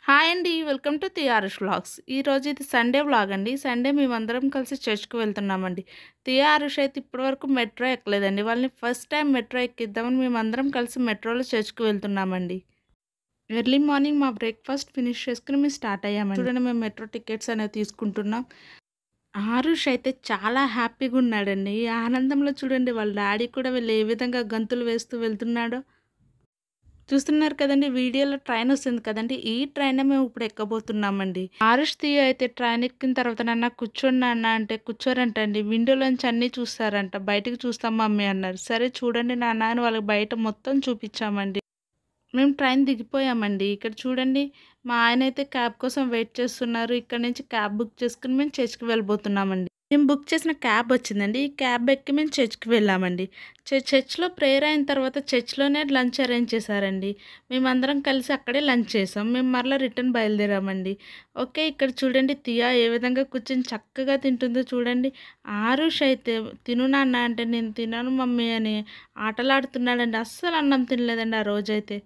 Hi అండి. Welcome to TRS vlogs. ఈరోజు ఇది సండే వ్లాగ్ అండి. సండే మేమందరం కలిసి చర్చ్‌కి వెళ్తున్నామండి. టీఆర్ఎస్ అయితే ఇప్పటివరకు మెట్రో ఎక్కలేదండి. వాళ్ళని ఫస్ట్ టైం మెట్రో ఎక్కిద్దామని మేమందరం కలిసి మెట్రోలో చర్చ్‌కి వెళ్తున్నామండి. ఎర్లీ మార్నింగ్ మా బ్రేక్‌ఫాస్ట్ ఫినిష్ చేసుకొని మేము స్టార్ట్ అయ్యామండి. చూడండి మేము మెట్రో టికెట్స్ అనేవి తీసుకుంటున్నాం. ఆరుష్ అయితే చాలా హ్యాపీగా ఉన్నాడండి. ఈ ఆనందంలో చూడండి వాళ్ళ డాడీ కూడా వీళ్ళు ఏ విధంగా గంతులు వేస్తూ వెళ్తున్నాడో. చూస్తున్నారు కదండీ! వీడియోలో ట్రైనొస్తుంది కదండీ! ఈ ట్రైనే మేము ఇప్పుడు ఎక్కబోతున్నామండి. ఆరుష్, తియో అయితే ట్రైన్ ఎక్కిన తర్వాత నాన్న కూర్చోండి నాన్న అంటే కూర్చోరంటండి. విండోలోంచి అన్నీ చూస్తారంట. బయటికి చూస్తాం మమ్మీ అన్నారు. సరే చూడండి నాన్న అని వాళ్ళకి బయట మొత్తం చూపిచ్చామండి. మేము ట్రైన్ దిగిపోయామండి. ఇక్కడ చూడండి మా ఆయనైతే క్యాబ్ కోసం వెయిట్ చేస్తున్నారు. ఇక్కడ నుంచి క్యాబ్ బుక్ చేసుకొని మేము చర్చ్‌కి వెళ్ళిపోతున్నామండి. మేము బుక్ చేసిన క్యాబ్ వచ్చిందండి. ఈ క్యాబ్ ఎక్కి మేము చర్చ్‌కి వెళ్ళామండి. చర్చ్‌లో ప్రేయర్ అయిన తర్వాత చర్చ్‌లోనే లంచ్ అరేంజ్ చేశారండి. మేమందరం కలిసి అక్కడే లంచ్ చేసాం. మేము మరలా రిటర్న్ బయలుదేరామండి. ఓకే. ఇక్కడ చూడండి తియా ఏ విధంగా కూర్చొని చక్కగా తింటుందో చూడండి. ఆరుష్ అయితే తిను నాన్న అంటే నేను తినను మమ్మీ అని ఆటలాడుతున్నాడండి. అస్సలు అన్నం తినలేదండి ఆ రోజైతే.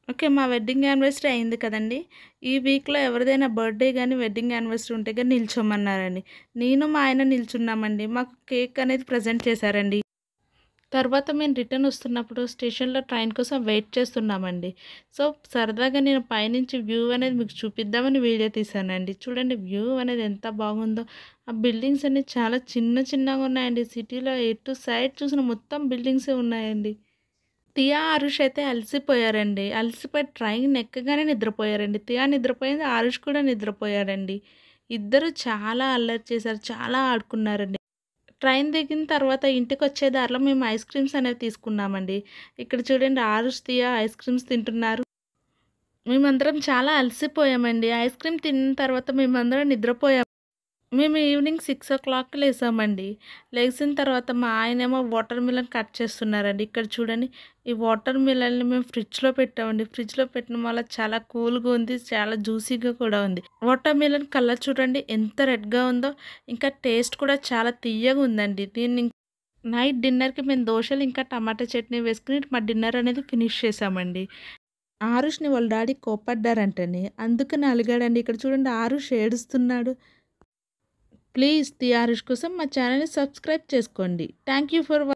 ఓకే. మా వెడ్డింగ్ యానివర్సరీ అయింది కదండీ! ఈ వీక్‌లో ఎవరిదైనా బర్త్‌డే గాని, వెడ్డింగ్ యానివర్సరీ ఉంటే గాని నిల్చోమన్నారండి. నేను మా ఆయన నిల్చున్నామండి. మాకు కేక్ అనేది ప్రెజెంట్ చేశారండి. తర్వాత మేము రిటర్న్ వస్తున్నప్పుడు స్టేషన్‌లో ట్రైన్ కోసం వెయిట్ చేస్తున్నామండి. సో, సరదాగా నేను పైనుంచి వ్యూ అనేది మీకు చూపిద్దామని వీడియో తీశానండి. చూడండి వ్యూ అనేది ఎంత బాగుందో. ఆ బిల్డింగ్స్ అన్నీ చాలా చిన్న చిన్నగా ఉన్నాయండి. సిటీలో ఎటు సైడ్ చూసినా మొత్తం బిల్డింగ్సే ఉన్నాయండి. తియా, ఆరుష్ అయితే అలసిపోయారండి. అలసిపోయి ట్రైన్ ఎక్కగానే నిద్రపోయారండి. తియా నిద్రపోయింది. ఆరుష్ కూడా నిద్రపోయాడండి. ఇద్దరు చాలా అల్లరి చేశారు. చాలా ఆడుకున్నారండి. ట్రైన్ దిగిన తర్వాత ఇంటికొచ్చే దారిలో మేము ఐస్ క్రీమ్స్ అనేవి తీసుకున్నామండి. ఇక్కడ చూడండి ఆరుష్, తియా ఐస్ క్రీమ్స్ తింటున్నారు. మేమందరం చాలా అలసిపోయామండి. ఐస్ క్రీమ్ తిన్న తర్వాత మేమందరం నిద్రపోయాం. మేము ఈవినింగ్ 6:00కి లేసామండి. లెగిసిన తర్వాత మా ఆయనేమో వాటర్ మిలన్ కట్ చేస్తున్నారండి. ఇక్కడ చూడండి ఈ వాటర్ మిలన్‌ని మేము ఫ్రిడ్జ్‌లో పెట్టామండి. ఫ్రిడ్జ్‌లో పెట్టడం వల్ల చాలా కూల్‌గా ఉంది. చాలా జ్యూసీగా కూడా ఉంది. వాటర్ మిలన్ కలర్ చూడండి ఎంత రెడ్‌గా ఉందో. ఇంకా టేస్ట్ కూడా చాలా తియ్యగా ఉందండి. దీన్ని నైట్ డిన్నర్‌కి మేము దోసలు ఇంకా టమాటా చట్నీ వేసుకొని మా డిన్నర్ అనేది ఫినిష్ చేసామండి. ఆరుష్‌ని వాళ్ళ డాడీ కోప్పడ్డారంటండి. అందుకని అలిగాడండి. ఇక్కడ చూడండి ఆరుష్ ఏడుస్తున్నాడు. ప్లీజ్ టీఆర్ఎస్ కోసం మా ఛానల్‌ని సబ్స్క్రైబ్ చేసుకోండి. Thank you for